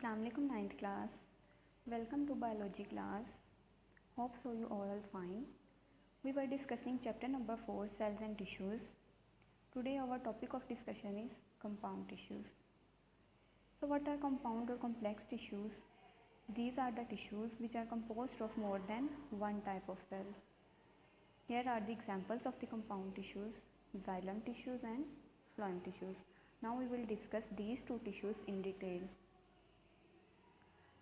Assalamualaikum ninth class. Welcome to biology class. Hope so you all are fine. We were discussing chapter number 4 cells and tissues. Today our topic of discussion is compound tissues. So what are compound or complex tissues? These are the tissues which are composed of more than one type of cell. Here are the examples of the compound tissues, xylem tissues and phloem tissues. Now we will discuss these two tissues in detail.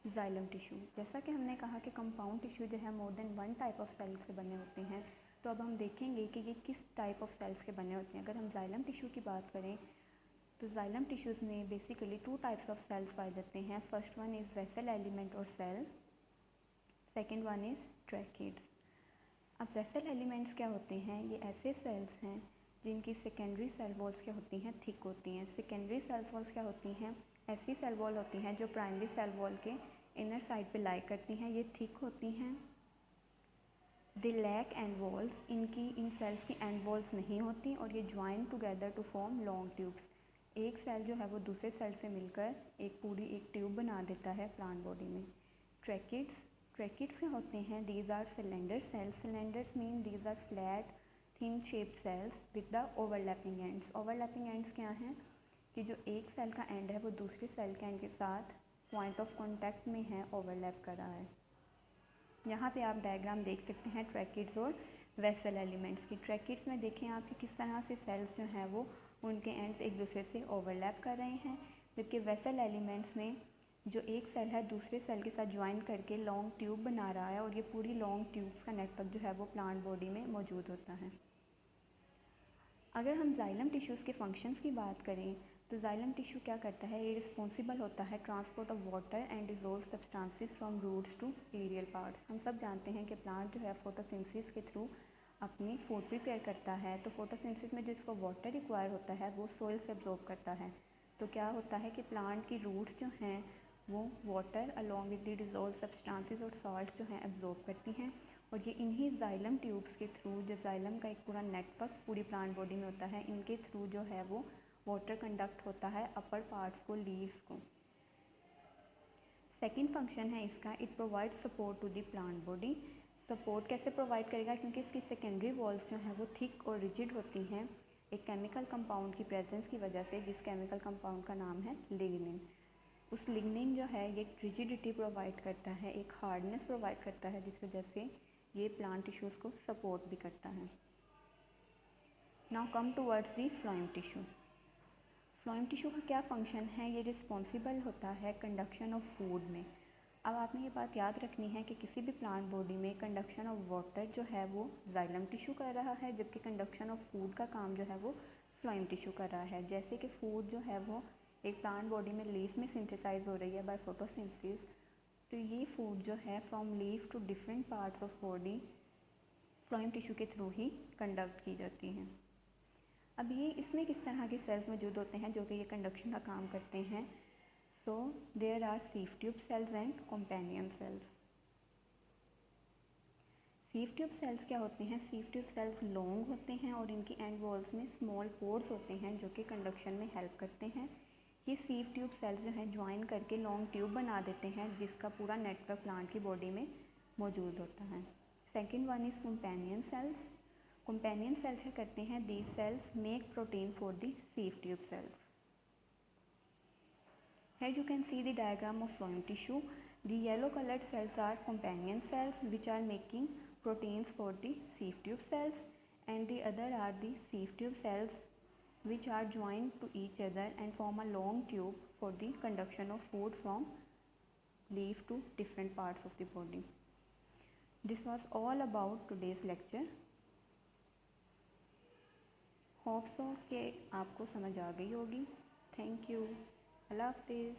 Xylem tissue, जैसा कि हमने कहा कि compound tissue जो है more than one type of cells से बने होते हैं, तो अब हम देखेंगे कि ये किस टाइप ऑफ सेल्स के बने होते हैं। अगर हम जाइलम टिश्यू की बात करें तो जाइलम टिश्यूज़ में basically two types of cells पाए जाते हैं। First one is vessel element और cell, second one is tracheids. अब वेसल एलिमेंट्स क्या होते हैं? ये ऐसे सेल्स हैं जिनकी सेकेंडरी सेल वॉल्स क्या होती हैं, थिक होती हैं। सेकेंडरी सेल वॉल्स क्या होती हैं? ऐसी सेल वॉल होती हैं जो प्राइमरी सेल वॉल के इनर साइड पे लाई करती हैं, ये थिक होती हैं। दे लैक एंड वॉल्स, इनकी इन सेल्स की एंड वॉल्स नहीं होती और ये join together to form long tubes. एक सेल जो है वो दूसरे सेल से मिलकर एक पूरी एक ट्यूब बना देता है प्लांट बॉडी में। ट्रैकिड्स क्या होते हैं? These are cylinder cells. Cylinders mean these are flat thin shaped cells with the overlapping ends. Overlapping ends क्या हैं कि जो एक सेल का एंड है वो दूसरे सेल के एंड के साथ पॉइंट ऑफ कांटेक्ट में है, ओवरलैप कर रहा है। यहाँ पे आप डायग्राम देख सकते हैं ट्रैकिड्स और वेसल एलिमेंट्स की। ट्रैकिड्स में देखें आप कि किस तरह से सेल्स जो हैं वो उनके एंड्स एक दूसरे से ओवरलैप कर रहे हैं, जबकि वेसल एलिमेंट्स में जो एक सेल है दूसरे सेल के साथ ज्वाइन करके लॉन्ग ट्यूब बना रहा है और ये पूरी लॉन्ग ट्यूब्स का नेटवर्क जो है वो प्लांट बॉडी में मौजूद होता है। अगर हम जाइलम टिश्यूज़ के फंक्शंस की बात करें तो जाइलम टिश्यू क्या करता है? ये रिस्पॉन्सिबल होता है transport of water and dissolve substances from roots to aerial parts. हम सब जानते हैं कि प्लांट जो है फोटोसिंथेसिस के थ्रू अपनी फूड प्रिपेयर करता है, तो फोटोसिंथेसिस में जिसको वाटर रिक्वायर होता है वो सोइल से एब्जॉर्ब करता है। तो क्या होता है कि प्लांट की रूट्स जो हैं वो water along with the dissolve substances और सॉल्ट जो हैं एब्जॉर्ब करती हैं, और ये इन्हीं जाइलम ट्यूब्स के थ्रू, जो जाइलम का एक पूरा नेटवर्क पूरी प्लांट बॉडी में होता है, इनके थ्रू जो है वो वाटर कंडक्ट होता है अपर पार्ट्स को, लीव्स को। सेकेंड फंक्शन है इसका, it provide support to the plant body. Support कैसे प्रोवाइड करेगा? क्योंकि इसकी सेकेंडरी वॉल्स जो हैं वो थिक और रिजिड होती हैं एक केमिकल कंपाउंड की प्रेजेंस की वजह से, जिस केमिकल कंपाउंड का नाम है लिग्निन। उस लिग्निन जो है ये रिजिडिटी प्रोवाइड करता है, एक हार्डनेस प्रोवाइड करता है, जिस वजह से ये प्लांट टिश्यूज़ को सपोर्ट भी करता है। Now come towards the phloem tissue. Phloem tissue का क्या फंक्शन है? ये रिस्पॉन्सिबल होता है कंडक्शन ऑफ फूड में। अब आपने ये बात याद रखनी है कि किसी भी प्लांट बॉडी में कंडक्शन ऑफ वाटर जो है वो जाइलम टिश्यू कर रहा है, जबकि कंडक्शन ऑफ फूड का काम जो है वो फ्लोएम टिश्यू कर रहा है। जैसे कि फूड जो है वो एक प्लांट बॉडी में लीफ में सिंथेसाइज हो रही है बाय फोटोसिंथेसिस, तो ये फूड जो है from leaf to different parts of body phloem tissue के थ्रू ही कंडक्ट की जाती हैं। अब ये इसमें किस तरह के सेल्स मौजूद होते हैं जो कि ये कंडक्शन का काम करते हैं? So there are sieve tube cells and companion cells. Sieve tube cells क्या होते हैं? सीव ट्यूब सेल्स लॉन्ग होते हैं और इनकी एंड वॉल्स में स्मॉल पोर्स होते हैं जो कि कंडक्शन में हेल्प करते हैं। ये सीव ट्यूब सेल्स जो हैं ज्वाइन करके लॉन्ग ट्यूब बना देते हैं, जिसका पूरा नेटवर्क प्लांट की बॉडी में मौजूद होता है। Second one is companion cells. Companion cells क्या करते हैं? These cells make protein for the सीव tube sales. Here you can see the diagram of phloem tissue. The yellow colored cells are companion cells which are making proteins for the sieve tube cells, and the other are the sieve tube cells which are joined to each other and form a long tube for the conduction of food from leaf to different parts of the body. This was all about today's lecture. Hope so कि आपको समझ आ गई होगी। Thank you. अल्लाह हाफिज़।